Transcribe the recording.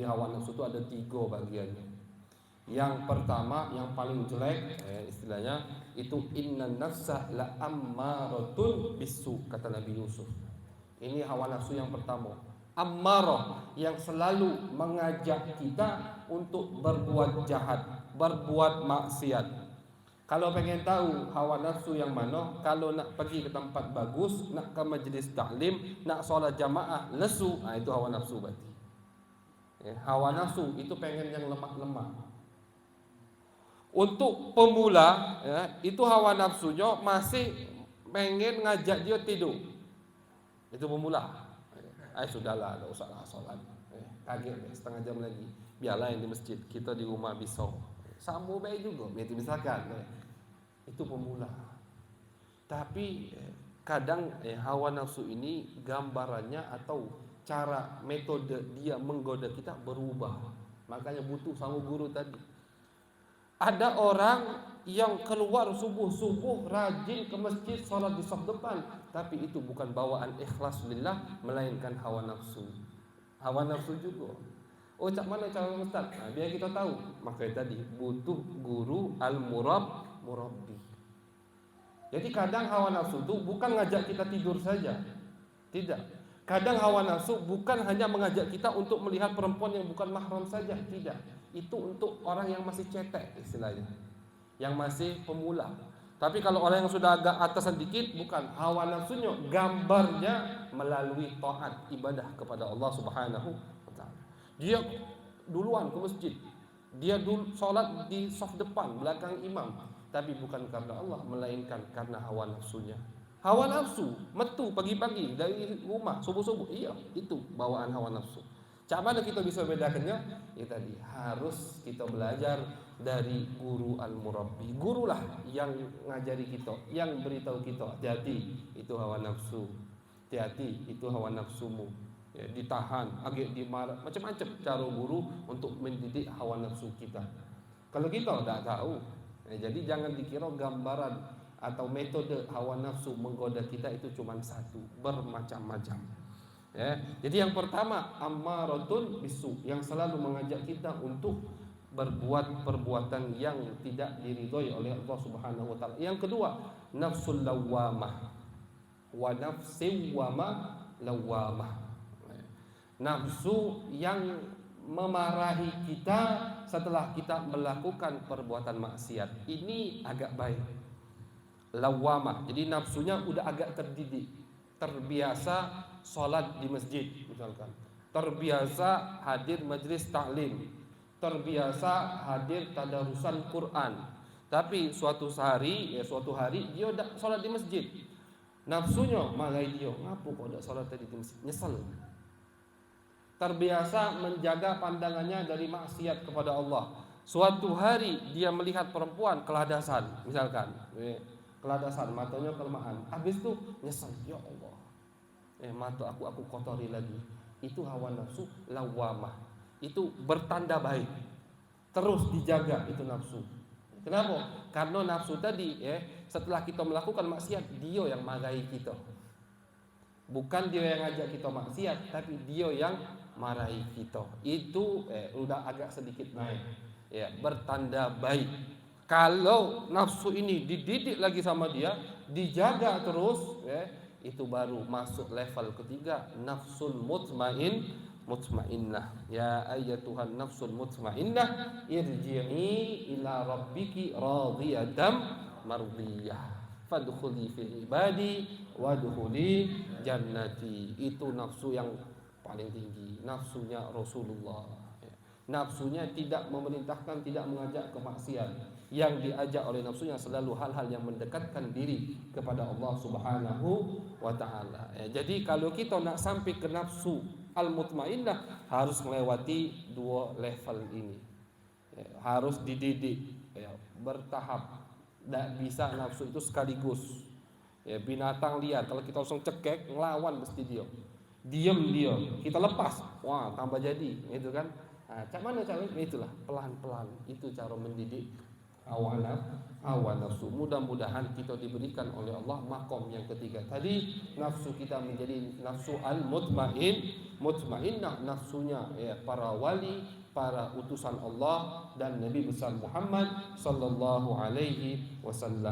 Di hawa nafsu itu ada 3 bagiannya. Yang pertama, yang paling jelek istilahnya itu innan nafsa la ammaratun bisu, kata Nabi Yusuf. Ini hawa nafsu yang pertama, ammarah, yang selalu mengajak kita untuk berbuat jahat, berbuat maksiat. Kalau pengen tahu hawa nafsu yang mana, kalau nak pergi ke tempat bagus, nak ke majlis taklim, nak solat jamaah lesu, itu hawa nafsu berarti. Hawa nafsu itu pengen yang lemak-lemak. Untuk pemula, itu hawa nafsunya masih pengen ngajak dia tidur. Itu pemula. Sudahlah, tak usahlah solat. Kaget setengah jam lagi. Biarlah yang di masjid, kita di rumah bisa. Sama baik juga. Misalkan, itu pemula. Tapi kadang hawa nafsu ini gambarannya atau cara metode dia menggoda kita berubah. Makanya butuh sama guru tadi. Ada orang yang keluar subuh-subuh rajin ke masjid, salat di saf depan, tapi itu bukan bawaan ikhlas lillah, melainkan hawa nafsu. Hawa nafsu juga. Cak mana cara ustaz? Biar kita tahu. Makanya tadi butuh guru al-murabbi. Jadi kadang hawa nafsu itu bukan ngajak kita tidur saja. Tidak. Kadang hawa nafsu bukan hanya mengajak kita untuk melihat perempuan yang bukan mahram saja. Tidak. Itu untuk orang yang masih cetek istilahnya, yang masih pemula. Tapi kalau orang yang sudah agak atas sedikit, bukan. Hawa nafsunya gambarnya melalui taat ibadah kepada Allah Subhanahu wa ta'ala. Dia duluan ke masjid, dia solat di saf depan belakang imam, tapi bukan karena Allah, melainkan karena hawa nafsunya. Hawa nafsu metu pagi-pagi dari rumah subuh-subuh, iya, itu bawaan hawa nafsu. Cak mana kita bisa bedakannya? Ya tadi harus kita belajar dari guru al-murabbi. Gurulah yang ngajari kita, yang beritahu kita, hati-hati itu hawa nafsu, hati-hati itu hawa nafsumu. Ditahan, agak dimarah, macam-macam cara guru untuk mendidik hawa nafsu kita. Kalau kita tidak tahu, jadi jangan dikira gambaran atau metode hawa nafsu menggoda kita itu cuma satu, bermacam-macam. Jadi yang pertama ammaratun bisu, yang selalu mengajak kita untuk berbuat perbuatan yang tidak diridhoi oleh Allah Subhanahu wa taala. Yang kedua, nafsul lawamah wa nafsi wama lawamah. Nafsu yang memarahi kita setelah kita melakukan perbuatan maksiat. Ini agak baik. Lawamah. Jadi nafsunya udah agak terdidik, terbiasa sholat di masjid misalkan, terbiasa hadir majlis taklim, terbiasa hadir tadarusan Quran. Tapi suatu hari dia udah sholat di masjid, nafsunya marahi dia, ngapu kok udah sholat tadi di masjid, nyesel. Terbiasa menjaga pandangannya dari maksiat kepada Allah. Suatu hari dia melihat perempuan keladasan misalkan, keladasan, matanya kelemahan, habis itu nyesel, ya Allah, mata aku kotori lagi. Itu hawa nafsu lawamah. Itu bertanda baik, terus dijaga itu nafsu. Kenapa? Karena nafsu tadi setelah kita melakukan maksiat, dia yang marahi kita. Bukan dia yang ngajak kita maksiat, tapi dia yang marahi kita. Itu udah agak sedikit naik, bertanda baik. Kalau nafsu ini dididik lagi sama dia, dijaga terus, itu baru masuk level ketiga, nafsul mutmainnah. Ya ayyatuhan nafsul mutmainnah, irji'i ila rabbiki radiyatan mardiyah. Fadkhuli fi ibadi wadkhuli jannati. Itu nafsu yang paling tinggi, nafsunya Rasulullah. Nafsunya tidak memerintahkan, tidak mengajak ke maksiat. Yang diajak oleh nafsunya selalu hal-hal yang mendekatkan diri kepada Allah Subhanahu wa ta'ala. Jadi kalau kita nak sampai ke nafsu al-mutmainnah, harus melewati 2 level ini. Harus dididik bertahap. Tak bisa nafsu itu sekaligus. Binatang liar, kalau kita langsung cekek, ngelawan mesti dia. Diam dia, kita lepas, wah tambah jadi, gitu kan? Cak mana cara? Itulah pelan-pelan. Itu cara mendidik hawa nafsu. Mudah-mudahan kita diberikan oleh Allah makom yang ketiga tadi, nafsu kita menjadi nafsu mutmainnah, nafsunya ya para wali, para utusan Allah dan Nabi besar Muhammad sallallahu alaihi wasallam.